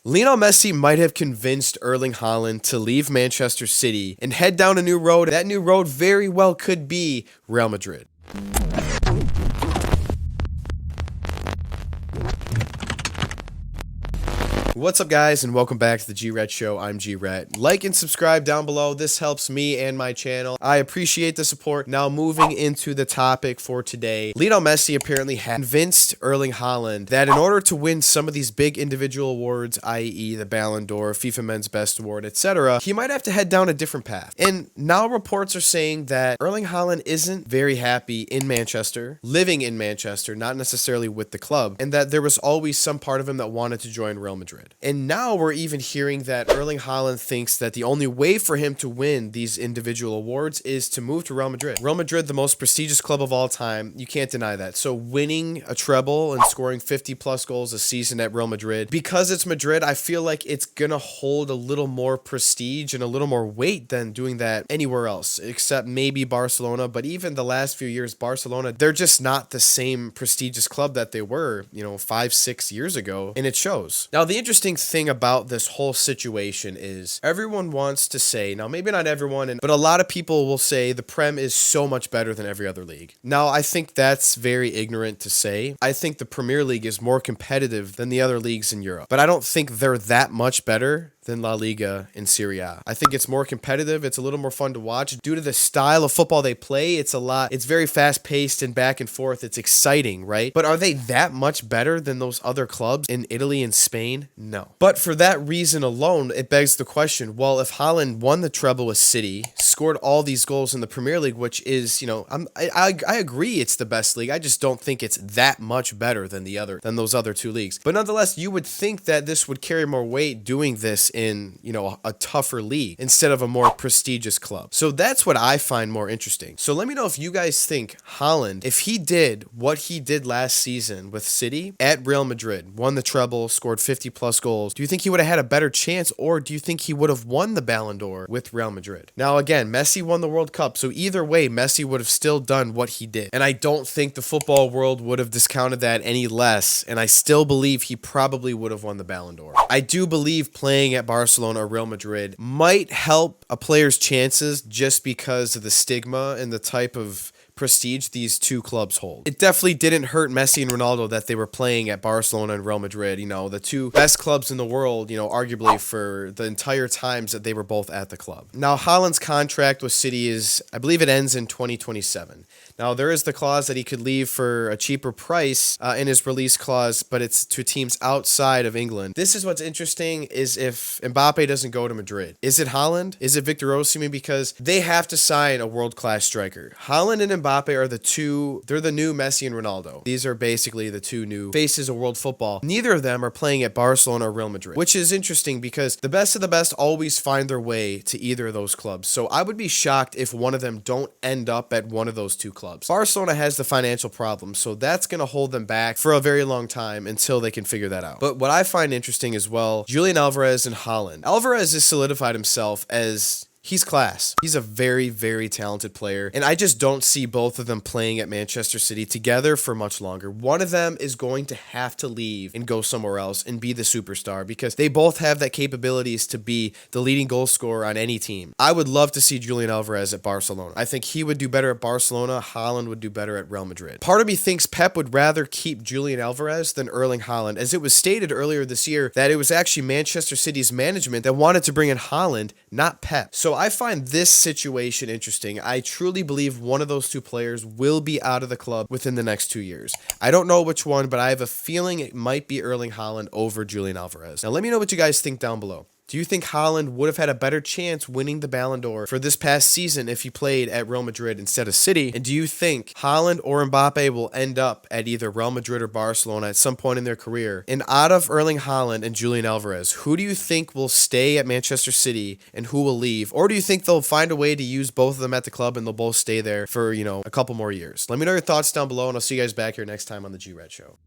Lionel Messi might have convinced Erling Haaland to leave Manchester City and head down a new road. That new road very well could be Real Madrid. What's up, guys, and welcome back to the G-Ret Show. I'm G-Ret. Like and subscribe down below. This helps me and my channel. I appreciate the support. Now, moving into the topic for today, Lionel Messi apparently had convinced Erling Haaland that in order to win some of these big individual awards, i.e. the Ballon d'Or, FIFA Men's Best Award, etc., he might have to head down a different path. And now reports are saying that Erling Haaland isn't very happy in Manchester, living in Manchester, not necessarily with the club, and that there was always some part of him that wanted to join Real Madrid. And now we're even hearing that Erling Haaland thinks that the only way for him to win these individual awards is to move to Real Madrid. Real Madrid, the most prestigious club of all time. You can't deny that. So winning a treble and scoring 50+ goals a season at Real Madrid, because it's Madrid, I feel like it's going to hold a little more prestige and a little more weight than doing that anywhere else, except maybe Barcelona. But even the last few years, Barcelona, they're just not the same prestigious club that they were, 5-6 years ago. And it shows. Now, the interesting thing about this whole situation is everyone wants to say, now maybe not everyone, but a lot of people will say the Prem is so much better than every other league. Now, I think that's very ignorant to say. I think the Premier League is more competitive than the other leagues in Europe, but I don't think they're that much better than La Liga and Serie A. I think it's more competitive. It's a little more fun to watch due to the style of football they play. It's very fast paced and back and forth. It's exciting, right? But are they that much better than those other clubs in Italy and Spain? No. But for that reason alone, it begs the question, well, if Haaland won the treble with City, scored all these goals in the Premier League, which is, I agree it's the best league. I just don't think it's that much better than those other two leagues. But nonetheless, you would think that this would carry more weight doing this in, a tougher league instead of a more prestigious club. So that's what I find more interesting. So let me know if you guys think Haaland, if he did what he did last season with City at Real Madrid, won the treble, scored 50+ goals, do you think he would have had a better chance, or do you think he would have won the Ballon d'Or with Real Madrid? Now, again, Messi won the World Cup, so either way, Messi would have still done what he did. And I don't think the football world would have discounted that any less, and I still believe he probably would have won the Ballon d'Or. I do believe playing at Barcelona or Real Madrid might help a player's chances just because of the stigma and the type of prestige these two clubs hold. It definitely didn't hurt Messi and Ronaldo that they were playing at Barcelona and Real Madrid, the two best clubs in the world, arguably for the entire times that they were both at the club. Now, Haaland's contract with City is, I believe it ends in 2027. Now, there is the clause that he could leave for a cheaper price in his release clause, but it's to teams outside of England. This is what's interesting, is if Mbappe doesn't go to Madrid. Is it Haaland? Is it Victor Osimhen? Because they have to sign a world-class striker. Haaland and Mbappe are they're the new Messi and Ronaldo. These are basically the two new faces of world football. Neither of them are playing at Barcelona or Real Madrid, which is interesting because the best of the best always find their way to either of those clubs. So I would be shocked if one of them don't end up at one of those two clubs. Barcelona has the financial problem, so that's going to hold them back for a very long time until they can figure that out. But what I find interesting as well, Julian Alvarez and Haaland. Alvarez has solidified himself as he's class. He's a very, very talented player, and I just don't see both of them playing at Manchester City together for much longer. One of them is going to have to leave and go somewhere else and be the superstar because they both have that capabilities to be the leading goal scorer on any team. I would love to see Julian Alvarez at Barcelona. I think he would do better at Barcelona. Haaland would do better at Real Madrid. Part of me thinks Pep would rather keep Julian Alvarez than Erling Haaland, as it was stated earlier this year that it was actually Manchester City's management that wanted to bring in Haaland, not Pep. So I find this situation interesting. I truly believe one of those two players will be out of the club within the next 2 years. I don't know which one, but I have a feeling it might be Erling Haaland over Julian Alvarez. Now, let me know what you guys think down below. Do you think Haaland would have had a better chance winning the Ballon d'Or for this past season if he played at Real Madrid instead of City? And do you think Haaland or Mbappe will end up at either Real Madrid or Barcelona at some point in their career? And out of Erling Haaland and Julian Alvarez, who do you think will stay at Manchester City and who will leave? Or do you think they'll find a way to use both of them at the club and they'll both stay there for, a couple more years? Let me know your thoughts down below, and I'll see you guys back here next time on the G-Ret Show.